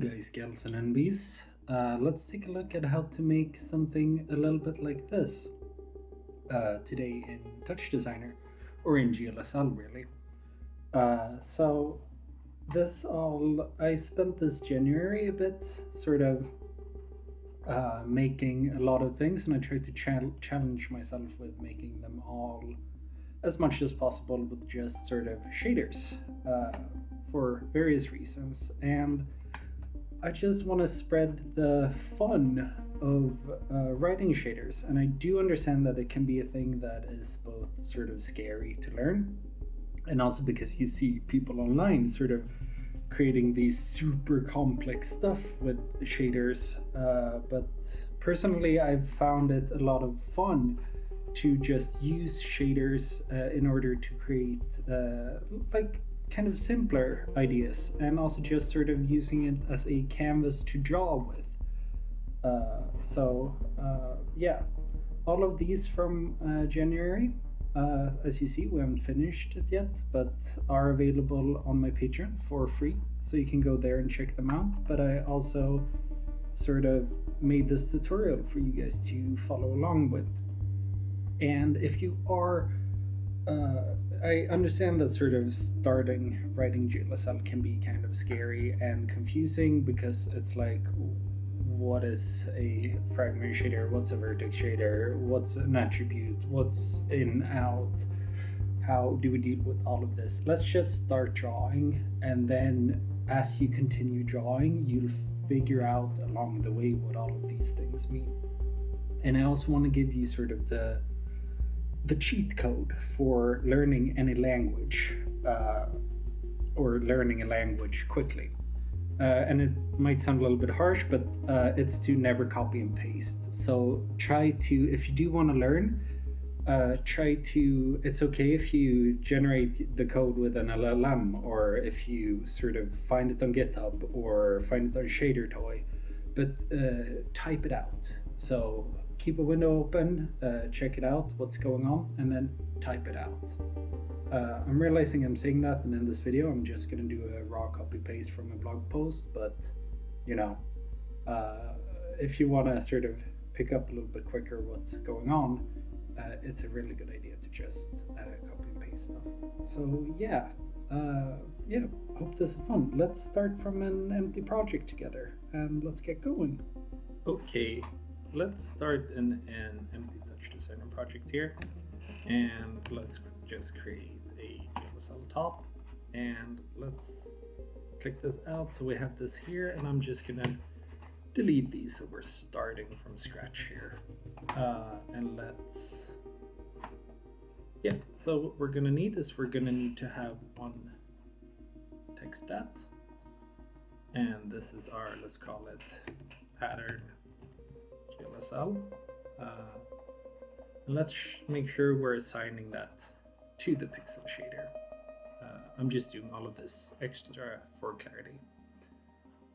guys, gals and NBs. Let's take a look at how to make something a little bit like this today in TouchDesigner, or in GLSL really. So this all, I spent this January a bit sort of making a lot of things, and I tried to challenge myself with making them all as much as possible with just sort of shaders for various reasons. And I just want to spread the fun of writing shaders, and I do understand that it can be a thing that is both sort of scary to learn, and also because you see people online sort of creating these super complex stuff with shaders. But personally, I've found it a lot of fun to just use shaders in order to create like kind of simpler ideas, and also just sort of using it as a canvas to draw with. Yeah, all of these from January. As you see, we haven't finished it yet, but are available on my Patreon for free, so you can go there and check them out. But I also sort of made this tutorial for you guys to follow along with. And if you are I understand that sort of starting writing GLSL can be kind of scary and confusing, because it's like, what is a fragment shader, what's a vertex shader, what's an attribute, what's in, out, how do we deal with all of this? Let's just start drawing, and then as you continue drawing, you'll figure out along the way what all of these things mean. And I also want to give you sort of the cheat code for learning any language, or learning a language quickly. And it might sound a little bit harsh, but it's to never copy and paste. So try to, if you do want to learn, it's okay if you generate the code with an LLM, or if you sort of find it on GitHub or find it on ShaderToy, but type it out. So keep a window open, check it out, what's going on, and then type it out. I'm realizing I'm saying that, and in this video I'm just going to do a raw copy paste from a blog post, but you know, if you want to sort of pick up a little bit quicker what's going on, it's a really good idea to just copy and paste stuff. So yeah, hope this is fun. Let's start from an empty project together, and let's get going. Okay, let's start an empty TouchDesigner project here, and let's just create a GLSL top, and let's click this out so we have this here, and I'm just gonna delete these so we're starting from scratch here. And let's, yeah, so what we're gonna need is we're gonna need to have one text stat, and this is our, let's call it pattern GLSL. And let's make sure we're assigning that to the pixel shader. I'm just doing all of this extra for clarity.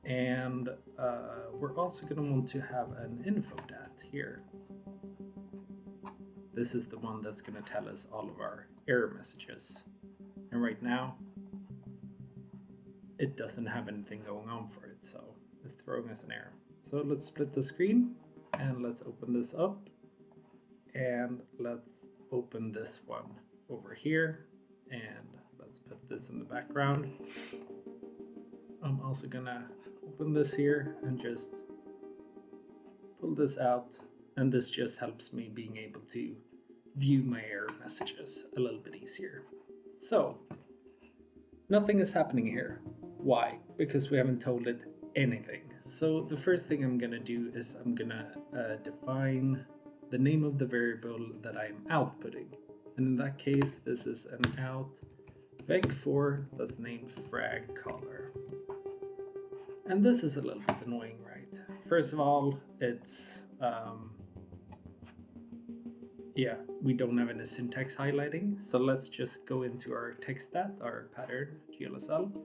And we're also going to want to have an info dat here. This is the one that's going to tell us all of our error messages. And right now, it doesn't have anything going on for it, so it's throwing us an error. So let's split the screen, and let's open this up, and let's open this one over here, and let's put this in the background. I'm also gonna open this here and just pull this out, and this just helps me being able to view my error messages a little bit easier. So nothing is happening here. Why? Because we haven't told it anything. So the first thing I'm gonna do is I'm gonna define the name of the variable that I'm outputting. And in that case, this is an out vec4 that's named frag color. And this is a little bit annoying, right? First of all, it's, yeah, we don't have any syntax highlighting. So let's just go into our text stat, our pattern GLSL,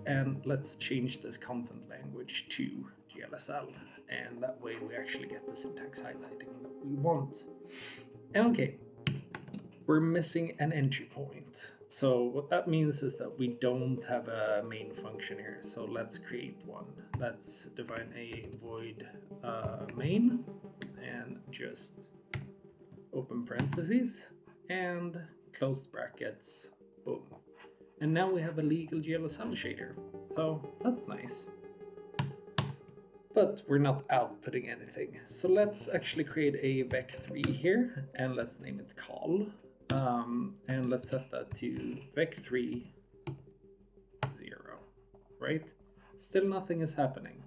and let's change this content language to GLSL. And that way we actually get the syntax highlighting that we want. And okay, we're missing an entry point. So what that means is that we don't have a main function here. So let's create one. Let's define a void main and just open parentheses and close brackets. Boom. And now we have a legal GLSL shader. So that's nice. But we're not outputting anything. So let's actually create a vec3 here and let's name it call. And let's set that to vec3 0, right? Still nothing is happening.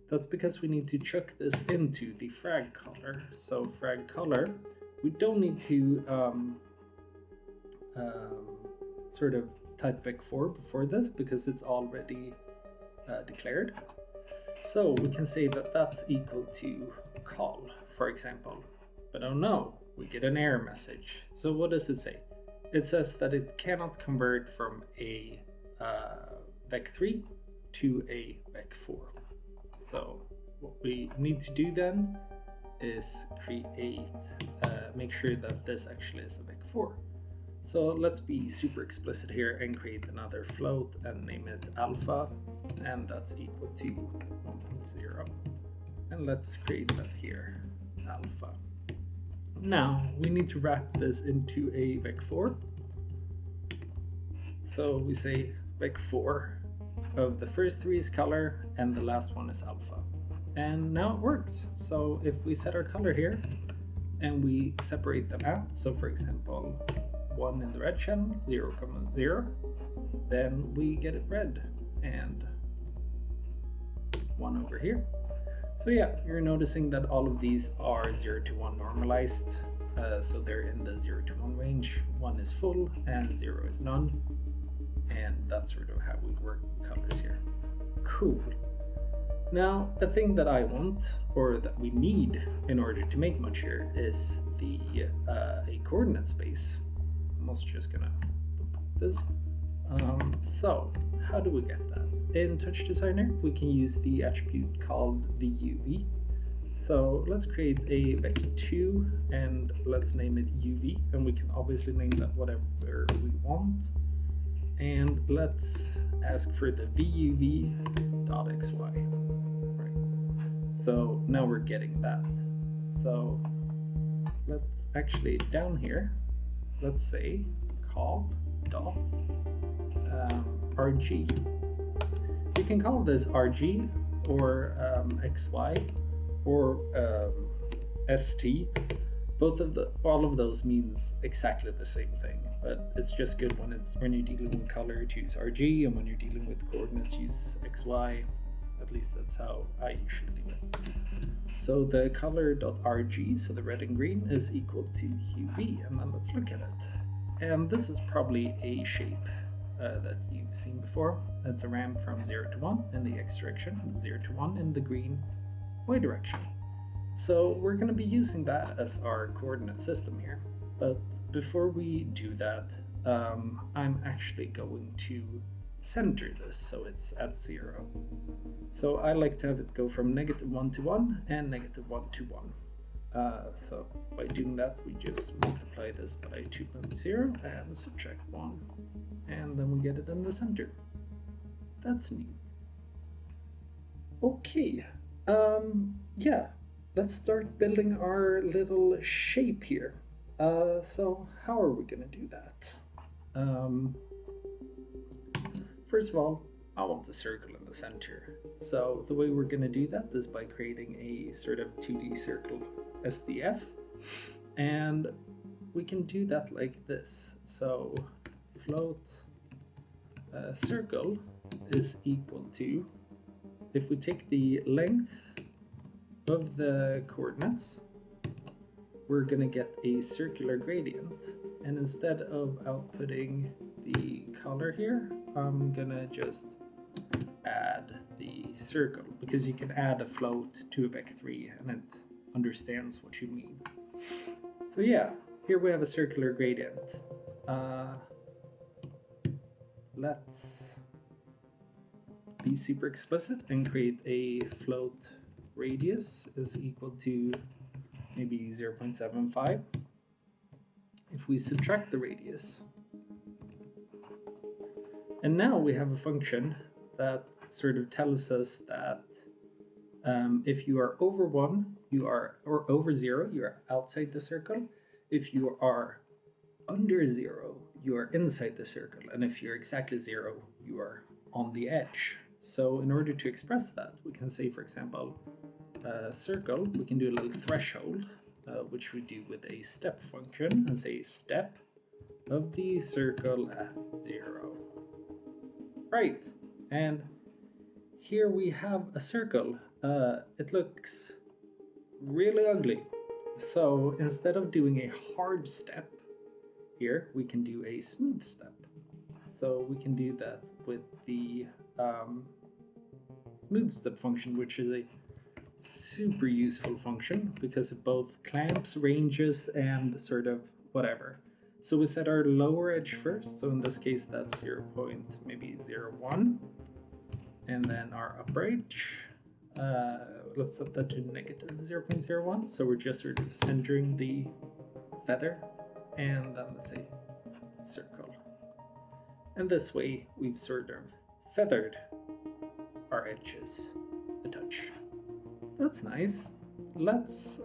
That's because we need to chuck this into the frag color. So frag color, we don't need to sort of type vec4 before this because it's already declared. So we can say that that's equal to call, for example. But oh no, we get an error message. So what does it say? It says that it cannot convert from a vec3 to a vec4. So what we need to do then is make sure that this actually is a vec4. So let's be super explicit here and create another float and name it alpha, and that's equal to 1.0. And let's create that here, alpha. Now we need to wrap this into a vec4. So we say vec4 of the first three is color and the last one is alpha. And now it works. So if we set our color here and we separate them out, so for example, 1 in the red channel, 0, 0, then we get it red, and 1 over here. So yeah, you're noticing that all of these are 0 to 1 normalized, so they're in the 0 to 1 range. 1 is full and 0 is none, and that's sort of how we work with colors here. Cool. Now, the thing that I want, or that we need in order to make much here, is a coordinate space. I'm also just gonna put this. So how do we get that? In TouchDesigner, we can use the attribute called VUV. So let's create a vec2 and let's name it UV, and we can obviously name that whatever we want. And let's ask for the VUV.xy. Right. So now we're getting that. So let's actually down here, let's say call dot RG. You can call this RG or XY or ST. All of those means exactly the same thing, but it's just good when you're dealing with color to use RG, and when you're dealing with coordinates use XY. At least that's how I usually do it. So the color.rg, so the red and green, is equal to UV, and then let's look at it. And this is probably a shape that you've seen before. It's a ramp from 0 to 1 in the X direction, 0 to 1 in the green Y direction. So we're going to be using that as our coordinate system here. But before we do that, I'm actually going to center this so it's at 0. So I like to have it go from -1 to 1 and -1 to 1. So by doing that, we just multiply this by 2.0 and subtract 1, and then we get it in the center. That's neat. Okay, yeah, let's start building our little shape here. So how are we gonna do that? First of all, I want a circle in the center. So the way we're gonna do that is by creating a sort of 2D circle SDF, and we can do that like this. So float circle is equal to, if we take the length of the coordinates, we're gonna get a circular gradient, and instead of outputting the color here, I'm gonna just add the circle, because you can add a float to a vec3 and it understands what you mean. So yeah, here we have a circular gradient. Let's be super explicit and create a float radius is equal to maybe 0.75. If we subtract the radius, And now we have a function that sort of tells us that if you are over 1, or over 0, you are outside the circle. If you are under 0, you are inside the circle. And if you're exactly 0, you are on the edge. So in order to express that, we can say, for example, circle, we can do a little threshold, which we do with a step function, and say step of the circle at 0. Right, and here we have a circle. It looks really ugly. So instead of doing a hard step here, we can do a smooth step. So we can do that with the smooth step function, which is a super useful function because it both clamps, ranges, and sort of whatever. So we set our lower edge first. So in this case, that's 0.01. And then our upper edge, let's set that to negative 0.01. So we're just sort of centering the feather, and then let's say circle. And this way we've sort of feathered our edges a touch. That's nice. Let's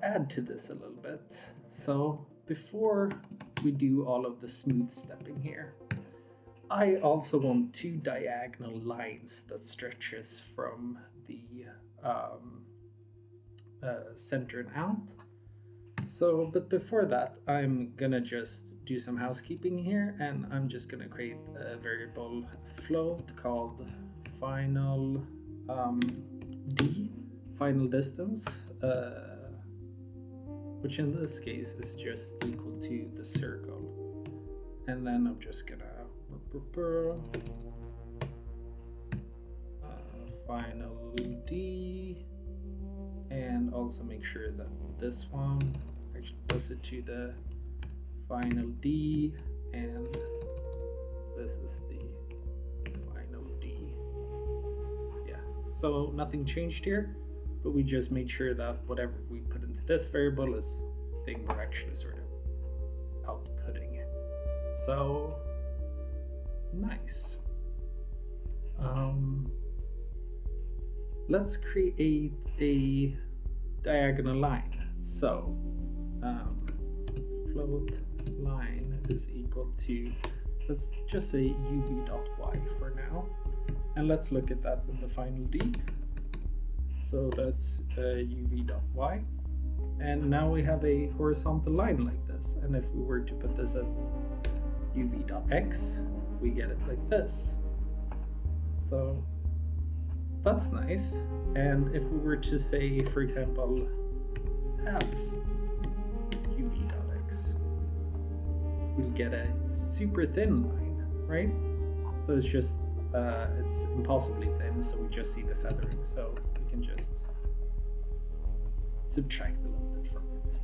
add to this a little bit. So before we do all of the smooth stepping here, I also want 2 diagonal lines that stretches from the center and out. So, but before that, I'm gonna just do some housekeeping here, and I'm just gonna create a variable float called final d, final distance, which in this case is just equal to the circle. And then I'm just gonna final d, and also make sure that this one actually does it to the final d, and this is the final d. Yeah, so nothing changed here, but we just made sure that whatever we put into this variable is the thing we're actually sort of outputting. So nice. Let's create a diagonal line. So float line is equal to, let's just say uv.y for now, and let's look at that with the final d. So that's uv.y, and now we have a horizontal line like this, and if we were to put this at uv.x, we get it like this. So that's nice. And if we were to say, for example, abs uv.x, we'll get a super thin line, right? So it's just it's impossibly thin, so we just see the feathering, so we can just subtract a little bit from it.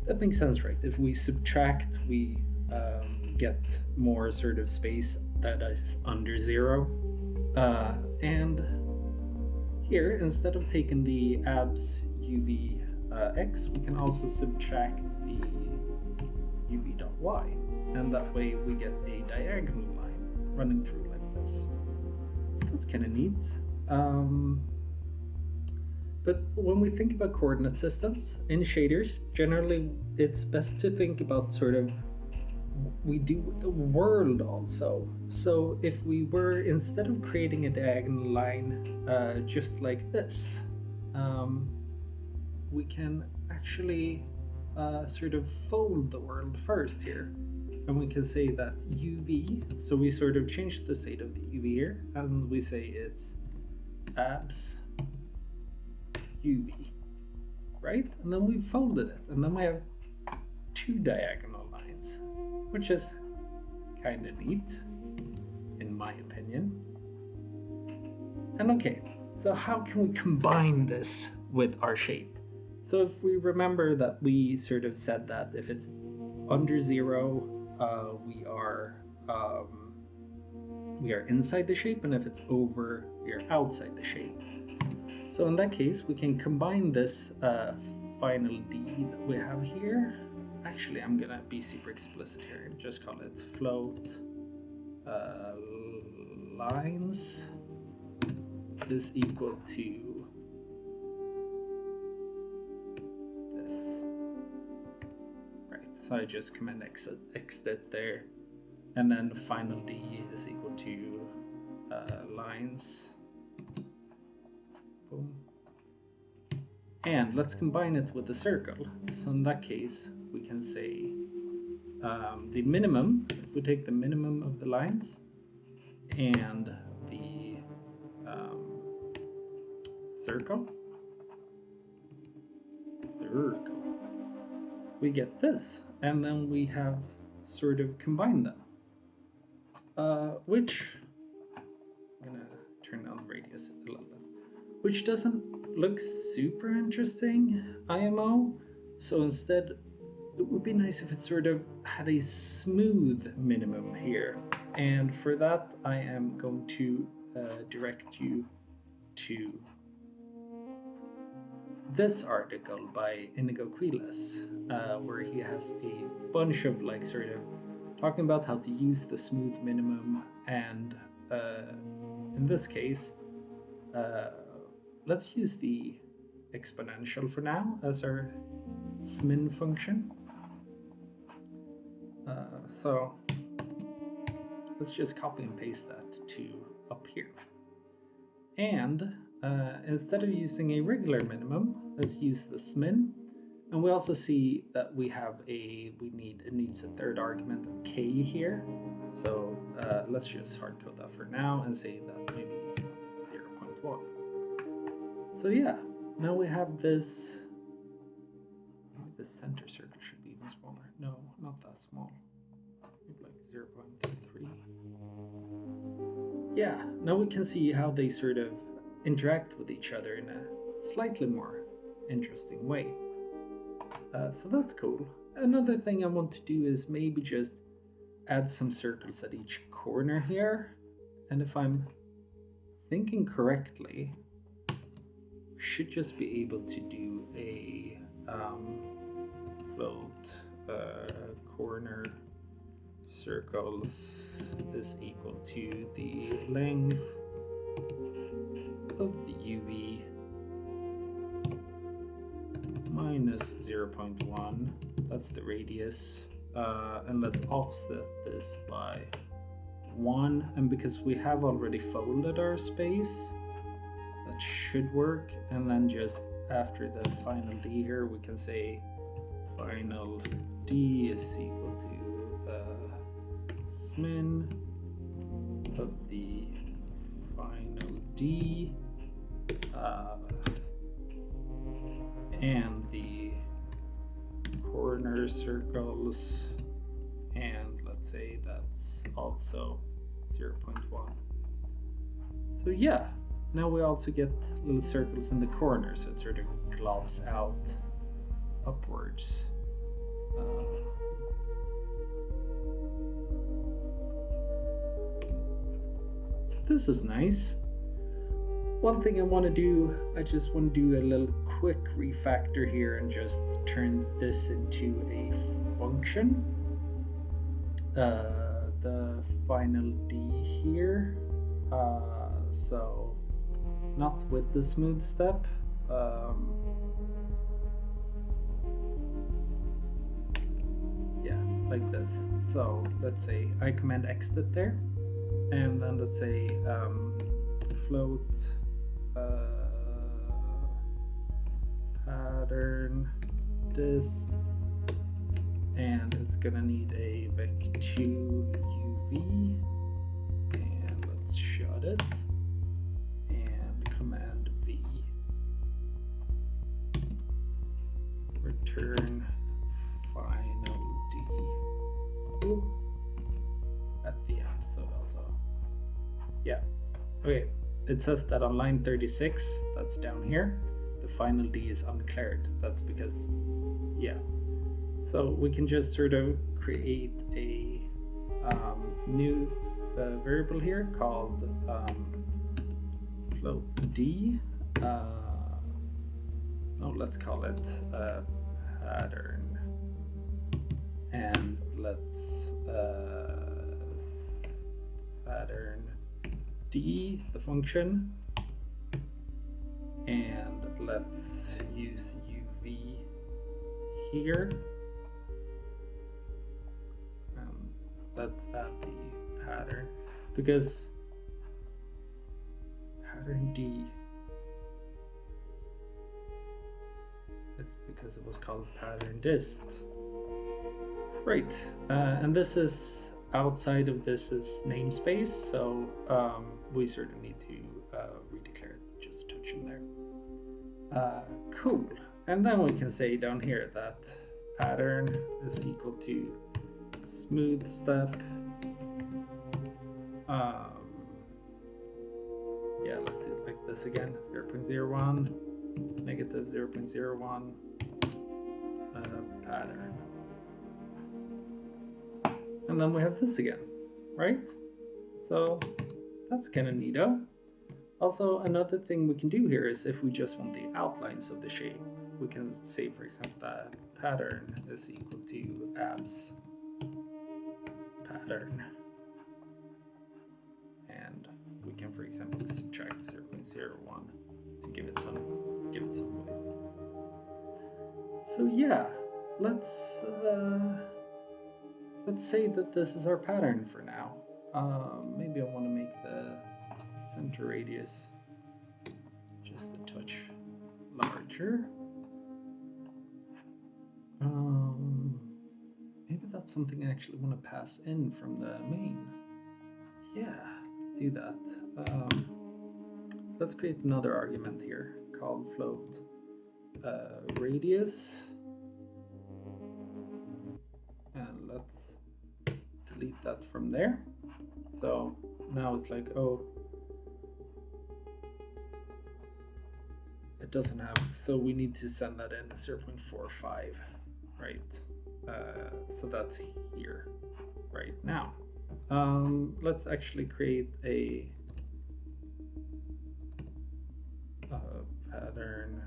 That makes sense, right? If we subtract, we get more sort of space that is under 0. And here, instead of taking the abs uv.x, we can also subtract the uv.y, and that way we get a diagonal line running through like this. So that's kind of neat. But when we think about coordinate systems in shaders, generally it's best to think about sort of we do with the world also. So if we were, instead of creating a diagonal line just like this, we can actually sort of fold the world first here, and we can say that UV, so we sort of change the state of the UV here, and we say it's abs UV, right? And then we folded it, and then we have 2 diagonal lines, which is kind of neat, in my opinion. And okay, so how can we combine this with our shape? So if we remember that we sort of said that if it's under 0, we are inside the shape, and if it's over, we are outside the shape. So in that case, we can combine this final D that we have here. I actually, I'm gonna be super explicit here and just call it float lines is equal to this. Right, so I just command exit there, and then final D is equal to lines. Boom. And let's combine it with the circle. So in that case, we can say the minimum, if we take the minimum of the lines and the circle, we get this. And then we have sort of combined them, which I'm gonna turn down the radius a little bit, which doesn't look super interesting, IMO. So instead, it would be nice if it sort of had a smooth minimum here. And for that, I am going to direct you to this article by Inigo Quilez, where he has a bunch of like sort of talking about how to use the smooth minimum. And in this case, let's use the exponential for now as our smin function. So let's just copy and paste that to up here. And instead of using a regular minimum, let's use the smin. And we also see that we have it needs a third argument of k here. So let's just hard code that for now and say that maybe 0.1. So yeah, now we have this. Maybe the center circle should be even smaller. No, not that small. Maybe like 0.3. Yeah, now we can see how they sort of interact with each other in a slightly more interesting way. So that's cool. Another thing I want to do is maybe just add some circles at each corner here. And if I'm thinking correctly, we should just be able to do a float corner circles is equal to the length of the UV minus 0.1. That's the radius. And let's offset this by 1. And because we have already folded our space, that should work. And then just after the final D here, we can say final D is equal to smin of the final D and the corner circles, and let's say that's also 0.1. So yeah, now we also get little circles in the corner, so it sort of globs out upwards. So this is nice. One thing I want to do, I just want to do a little quick refactor here and just turn this into a function. The final D here. So not with the smooth step. Yeah, like this. So let's say I command exit there, and then let's say float pattern dist, and it's gonna need a vec2 UV, and let's shut it and command V, return final D. Ooh, at the end. So also, yeah, okay. It says that on line 36, that's down here, the final D is uncleared. That's because, yeah. So we can just sort of create a new variable here called float D. No, let's call it pattern and let's pattern D, the function, and let's use UV here. Let's add the pattern, because pattern D, it's because it was called pattern dist. Right, and this is outside of this's namespace, so we sort of need to redeclare just a touch in there. Cool, and then we can say down here that pattern is equal to smooth step. Yeah, let's see it like this again, 0.01, negative 0.01, pattern. And then we have this again, right? So that's kind of neato. Also, another thing we can do here is if we just want the outlines of the shape, we can say, for example, that pattern is equal to abs pattern. And we can, for example, subtract 0.01 to give it some width. So yeah, let's say that this is our pattern for now. Maybe I want to make the center radius just a touch larger. Maybe that's something I actually want to pass in from the main. Yeah, let's do that. Let's create another argument here called float radius. And let's delete that from there. So now it's like, oh, it doesn't have, so we need to send that in 0.45, right? So that's here right now. Let's actually create a pattern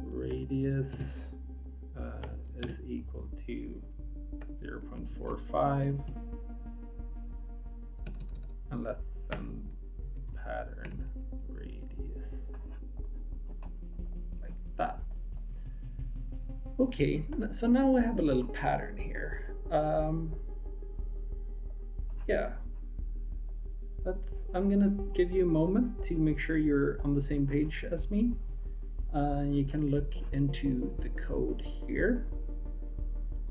radius is equal to 0.45, and let's send pattern radius like that. Okay, so now we have a little pattern here. Yeah, I'm gonna give you a moment to make sure you're on the same page as me. You can look into the code here.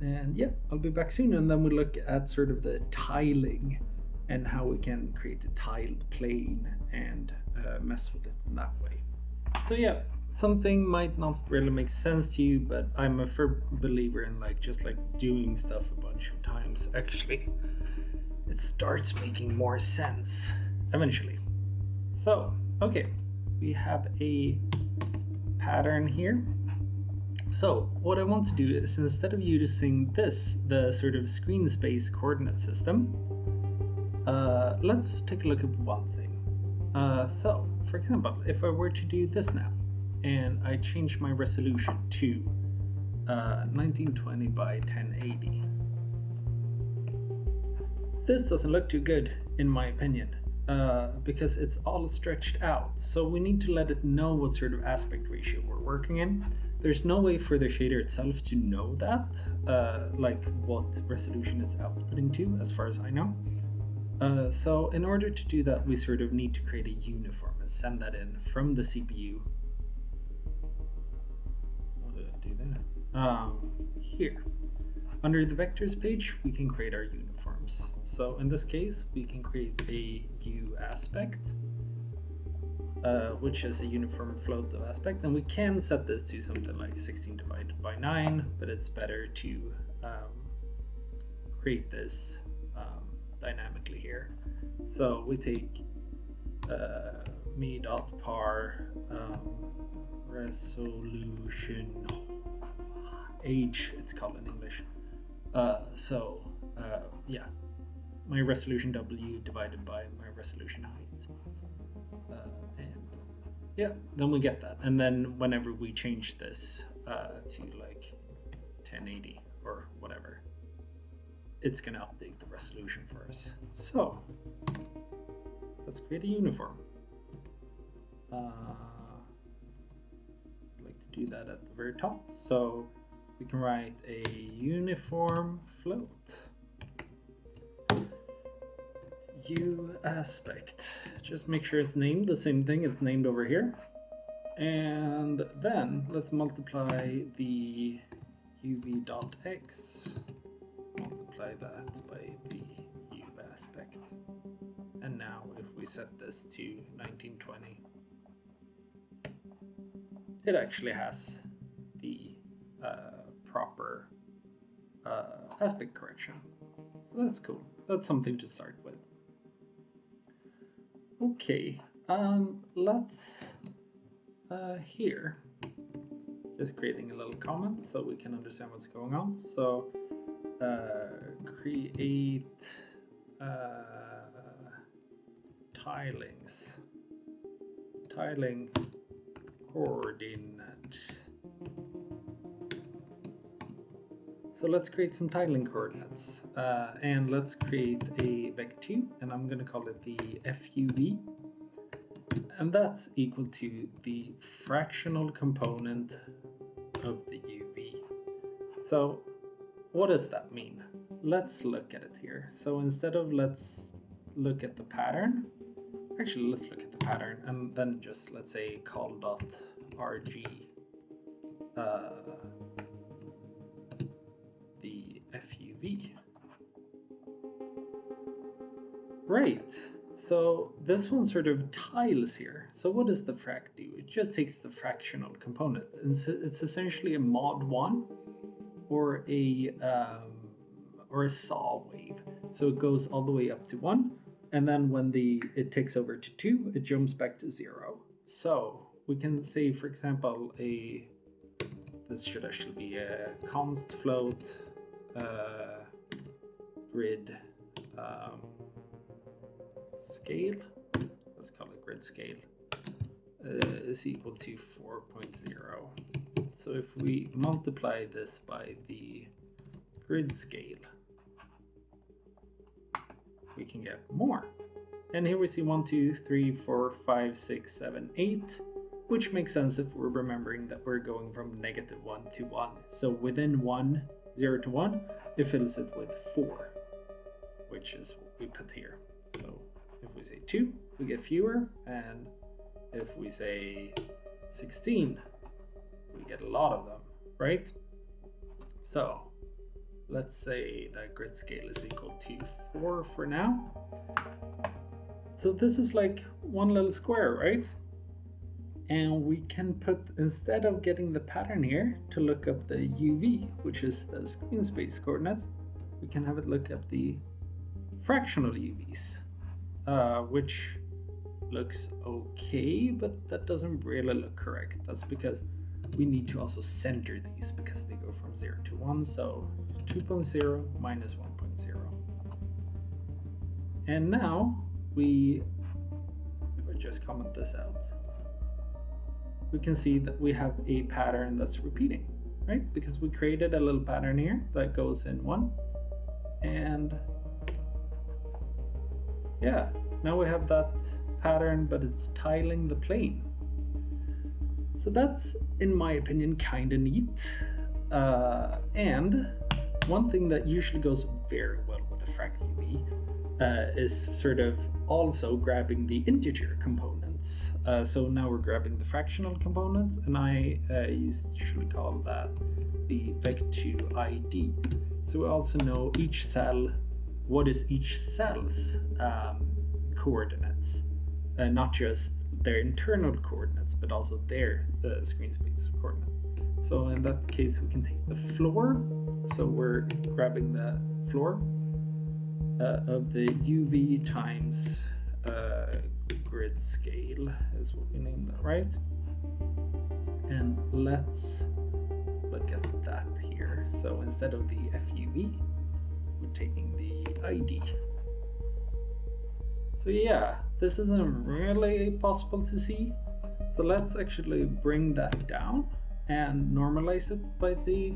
And yeah, I'll be back soon, and then we'll look at sort of the tiling and how we can create a tiled plane and mess with it in that way. So yeah, something might not really make sense to you, but I'm a firm believer in just doing stuff a bunch of times. Actually, it starts making more sense eventually. So, okay, we have a pattern here. So what I want to do is, instead of using this, the sort of screen space coordinate system, let's take a look at one thing. So, for example, if I were to do this now, and I change my resolution to 1920 by 1080, this doesn't look too good, in my opinion, because it's all stretched out. So we need to let it know what sort of aspect ratio we're working in. There's no way for the shader itself to know that, like what resolution it's outputting to, as far as I know. So in order to do that, we sort of need to create a uniform and send that in from the CPU. How did I do that? Here. Under the vectors page, we can create our uniforms. So in this case, we can create a U aspect, which is a uniform float of aspect, and we can set this to something like 16 divided by 9, but it's better to create this dynamically here. So we take me.par resolution age, it's called in English. Yeah, my resolution W divided by my resolution height. And yeah, then we get that. And then whenever we change this to like 1080 or it's going to update the resolution for us. So let's create a uniform. I'd like to do that at the very top. So we can write a uniform float. U aspect. Just make sure it's named the same thing it's named over here. And then let's multiply the uv.x. Multiply that by the u aspect. And now if we set this to 1920, it actually has the proper aspect correction. So that's cool. That's something to start with. Okay, let's here, just creating a little comment so we can understand what's going on. So create tiling coordinate. So let's create some tiling coordinates, and let's create a vec2, and I'm going to call it the FUV, and that's equal to the fractional component of the UV. So what does that mean? Let's look at it here. So instead of let's look at the pattern, actually let's look at the pattern and then just let's say call.rg the FUV. Right, so this one sort of tiles here. So what does the frac do? It just takes the fractional component. It's essentially a mod 1 or a saw wave. So it goes all the way up to 1, and then when it takes over to 2, it jumps back to 0. So we can say, for example, this should actually be a const float grid scale. Let's call it grid scale is equal to 4.0. So if we multiply this by the grid scale, we can get more. And here we see 1, 2, 3, 4, 5, 6, 7, 8, which makes sense if we're remembering that we're going from -1 to 1. So within 1, 0 to 1, it fills it with 4, which is what we put here. So if we say 2, we get fewer, and if we say 16, we get a lot of them, right? So let's say that grid scale is equal to 4 for now. So this is like one little square, right? And we can put, instead of getting the pattern here to look up the UV, which is the screen space coordinates, we can have it look up the fractional UVs, which looks okay, but that doesn't really look correct. That's because we need to also center these because they go from 0 to 1. So 2.0 minus 1.0. And now if I just comment this out, we can see that we have a pattern that's repeating, right? Because we created a little pattern here that goes in 1. And yeah, now we have that pattern, but it's tiling the plane. So that's, in my opinion, kind of neat. And one thing that usually goes very well with the fract UV is sort of also grabbing the integer components. So now we're grabbing the fractional components, and I usually call that the vec2 ID. So we also know each cell, what is each cell's coordinates, not just their internal coordinates, but also their screen space coordinates. So in that case, we can take the floor. So we're grabbing the floor of the UV times grid scale is what we name that, right? And let's look at that here. So instead of the FUV, we're taking the ID. So yeah, this isn't really possible to see. So let's actually bring that down and normalize it by the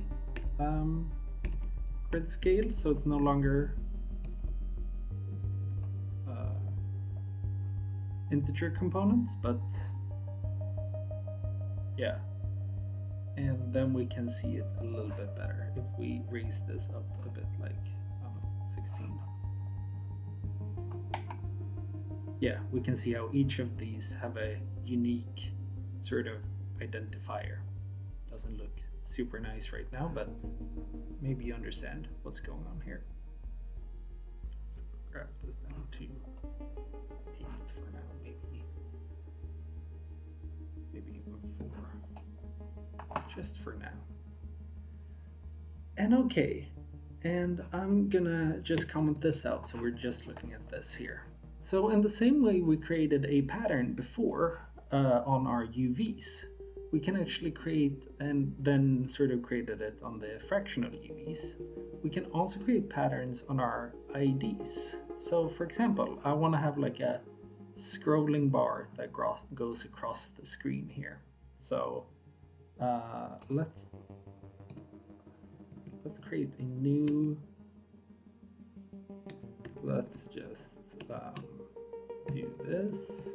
grid scale, so it's no longer integer components, but yeah. And then we can see it a little bit better if we raise this up a bit, like 16. Yeah, we can see how each of these have a unique sort of identifier. Doesn't look super nice right now, but maybe you understand what's going on here. Let's grab this down to 8 for now, maybe even 4. Just for now. And okay, and I'm gonna just comment this out, so we're just looking at this here. So in the same way we created a pattern before on our UVs, we can actually create, and then sort of created it on the fractional UVs, we can also create patterns on our IDs. So for example, I want to have like a scrolling bar that goes across the screen here. So let's create a new, let's just do this,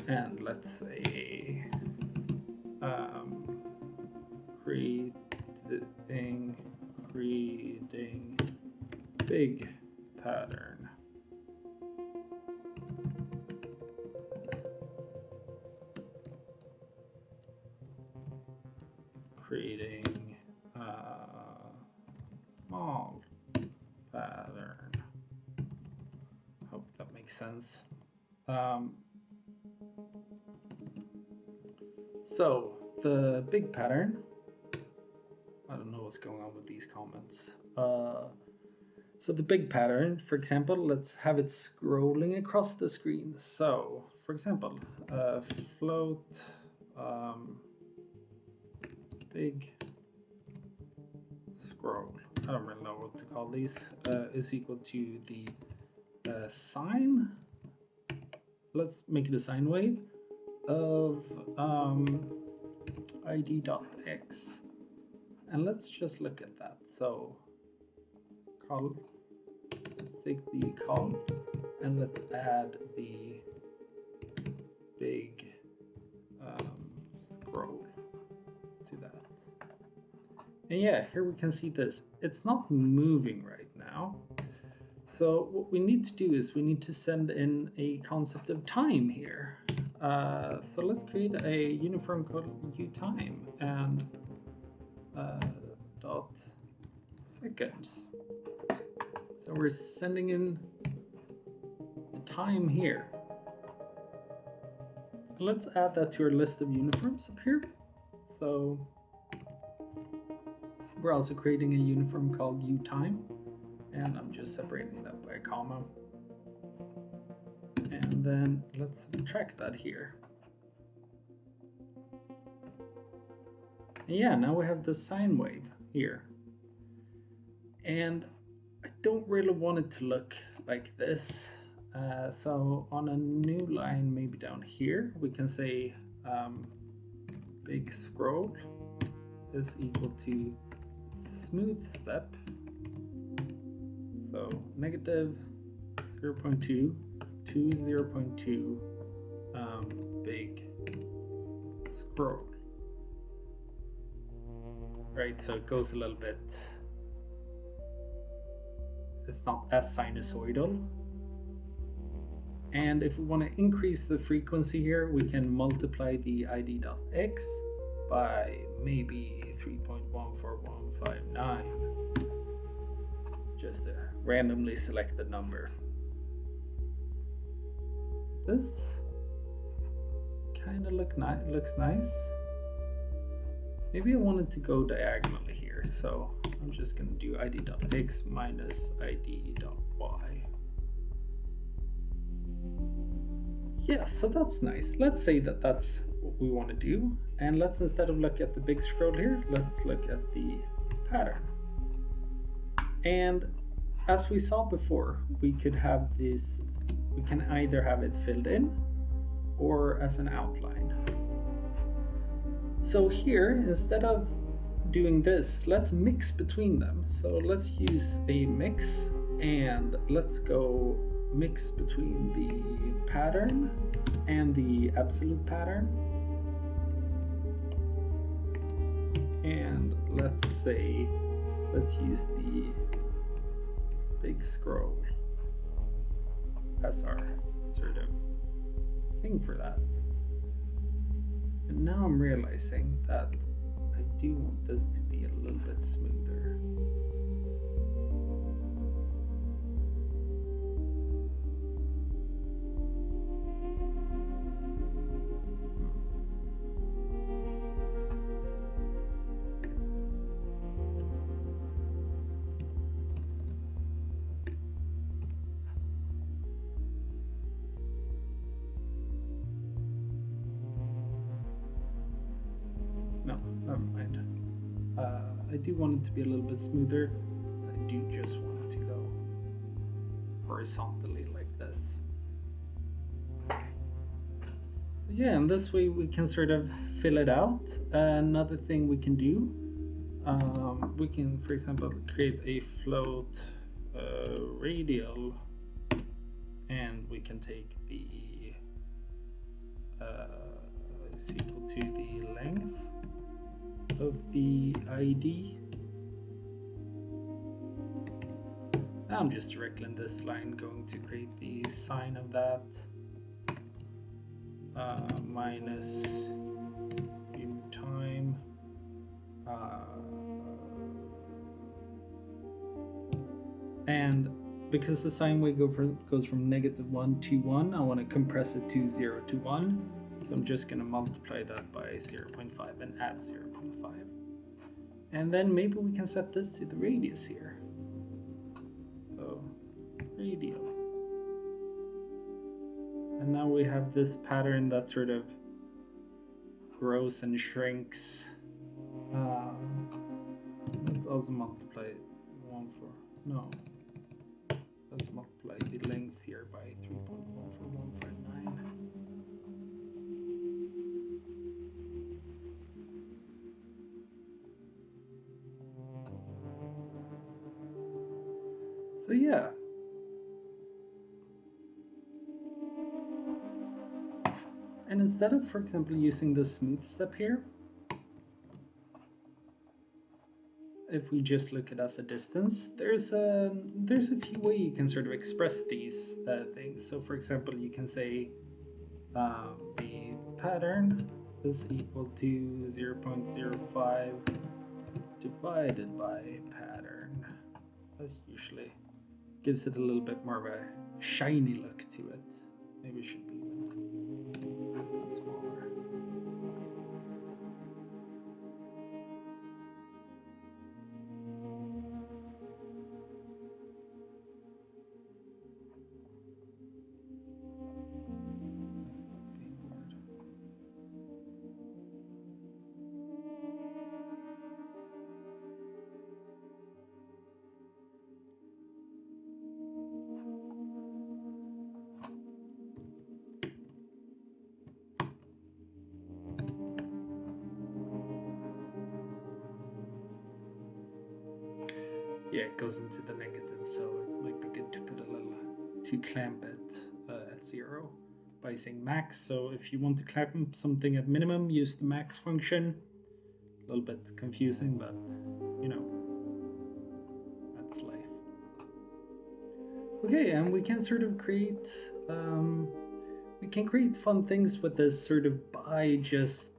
and let's say creating big pattern. Creating small pattern. Hope that makes sense. So the big pattern, I don't know what's going on with these comments. So the big pattern, for example, let's have it scrolling across the screen. So for example, float big scroll, I don't really know what to call these, is equal to the sine, let's make it a sine wave of id.x, and let's just look at that. So let's take the col and let's add the big scroll to that. And yeah, here we can see this. It's not moving right now. So what we need to do is we need to send in a concept of time here. So let's create a uniform called uTime and dot seconds. So we're sending in the time here. Let's add that to our list of uniforms up here. So we're also creating a uniform called uTime, and I'm just separating that by a comma. And then let's track that here. And yeah, now we have the sine wave here. And I don't really want it to look like this. So on a new line, maybe down here, we can say big scroll is equal to smooth step. So negative 0.2 to 0.2 big scroll. Right, so it goes a little bit, it's not as sinusoidal. And if we want to increase the frequency here, we can multiply the id.x by maybe 3.14159. Just randomly select the number. This kind of looks nice. Maybe I wanted to go diagonally here, so I'm just going to do id.x minus id.y. Yeah, so that's nice. Let's say that that's what we want to do. And let's, instead of look at the big scroll here, let's look at the pattern. And as we saw before, we could have this, we can either have it filled in or as an outline. So here, instead of doing this, let's mix between them. So let's use a mix, and let's go mix between the pattern and the absolute pattern. And let's say, let's use the big scroll as our sort of thing for that. And now I'm realizing that I do want this to be a little bit smoother. No, never mind. I do want it to be a little bit smoother. I do just want it to go horizontally like this. So yeah, and this way we can sort of fill it out. Another thing we can do, we can, for example, create a float radial, and we can take the is equal to the length of the ID. Now I'm just directly in this line going to create the sine of that, minus u time and because the sine wave goes from -1 to 1, I want to compress it to 0 to 1. So I'm just going to multiply that by 0.5 and add 0.5. And then maybe we can set this to the radius here. So radial. And now we have this pattern that sort of grows and shrinks. Let's also multiply 1 for, no. Let's multiply the length here by 3.14159. So yeah. And instead of, for example, using the smooth step here, if we just look at as a distance, there's a few ways you can sort of express these things. So for example, you can say the pattern is equal to 0.05 divided by pattern. That usually gives it a little bit more of a shiny look to it. Maybe it should be even smaller. Yeah, it goes into the negative, so it might be good to put a little, to clamp it at 0 by saying max. So if you want to clamp something at minimum, use the max function. A little bit confusing, but you know, that's life. Okay, and we can sort of create, we can create fun things with this sort of by just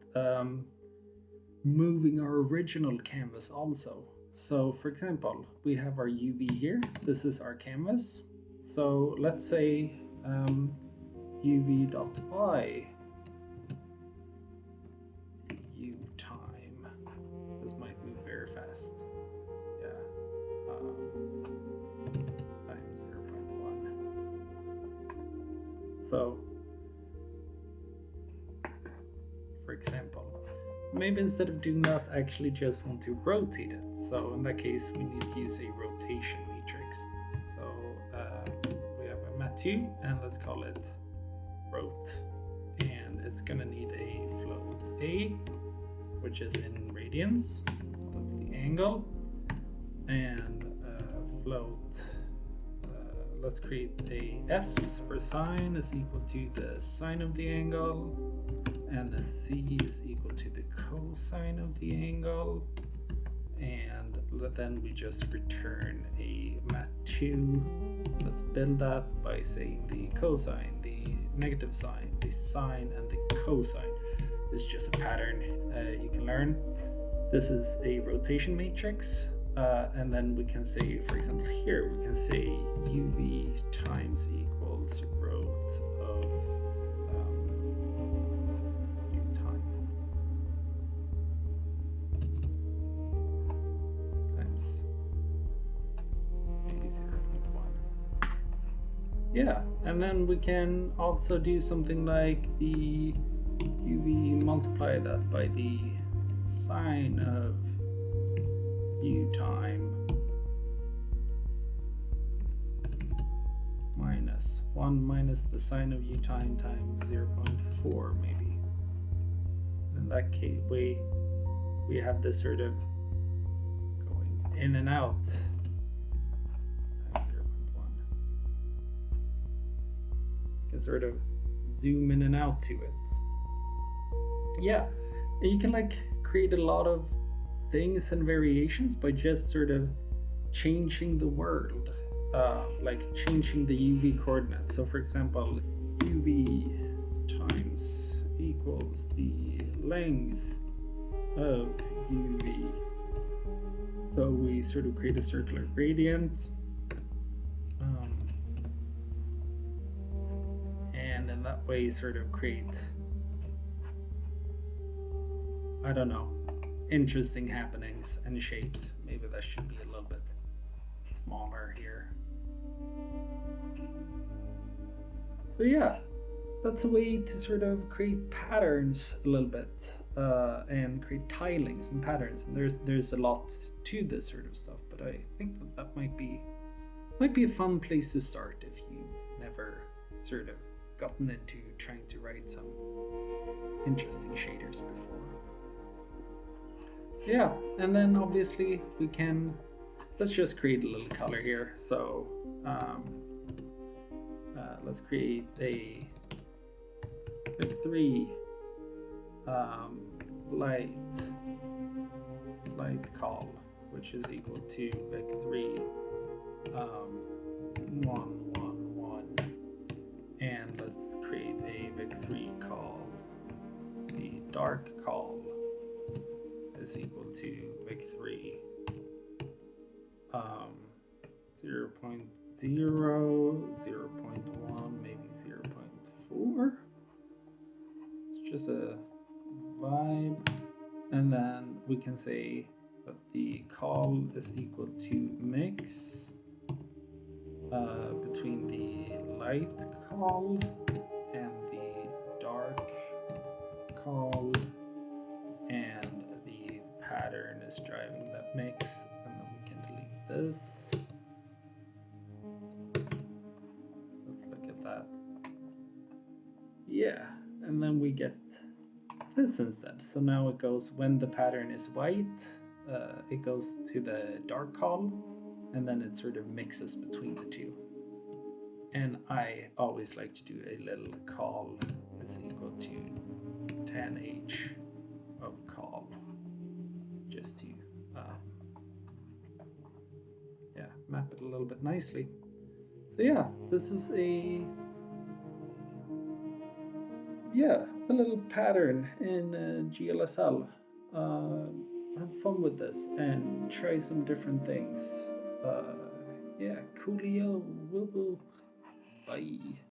moving our original canvas also. So for example, we have our UV here. This is our canvas. So let's say UV.y U time. This might move very fast. Yeah. Times 0.1. So for example, maybe instead of doing that, I actually just want to rotate it. So in that case, we need to use a rotation matrix. So we have a mat2, and let's call it rot. And it's gonna need a float A, which is in radians. Let's equals the angle, and float. Let's create a S for sine is equal to the sine of the angle, and the C is equal to the cosine of the angle, and then we just return a mat2. Let's build that by saying the cosine, the negative sign, the sine, and the cosine is just a pattern you can learn. This is a rotation matrix, and then we can say, for example, here we can say uv times equals rot of u time times maybe 0.1. Yeah, and then we can also do something like the uv multiply that by the sine of u time minus 1 minus the sine of u time times 0.4 maybe. In that case, we have this sort of going in and out times 0.1. You can sort of zoom in and out to it. Yeah, and you can like create a lot of things and variations by just sort of changing the world, like changing the UV coordinates. So for example, UV times equals the length of UV. So we sort of create a circular gradient, and in that way sort of create, I don't know, interesting happenings and shapes. Maybe that should be a little bit smaller here. So yeah, that's a way to sort of create patterns a little bit, and create tilings and patterns. And there's a lot to this sort of stuff, but I think that might be a fun place to start if you've never sort of gotten into trying to write some interesting shaders before. Yeah, and then obviously we can, let's just create a little color here. So let's create a vec3 light call, which is equal to vec3 1 1 1, and let's create a vec3 called the dark call is equal to vec3 0.0, 0.1, maybe 0.4. It's just a vibe. And then we can say that the call is equal to mix between the light call and the dark call, and the pattern is driving that mix, and then we can delete this. Let's look at that. Yeah, and then we get this instead. So now it goes, when the pattern is white, it goes to the dark call, and then it sort of mixes between the two. And I always like to do a little call is equal to tan h of call, just to yeah, map it a little bit nicely. So yeah, this is a little pattern in GLSL. Have fun with this and try some different things. Yeah, coolio, woo woo, bye.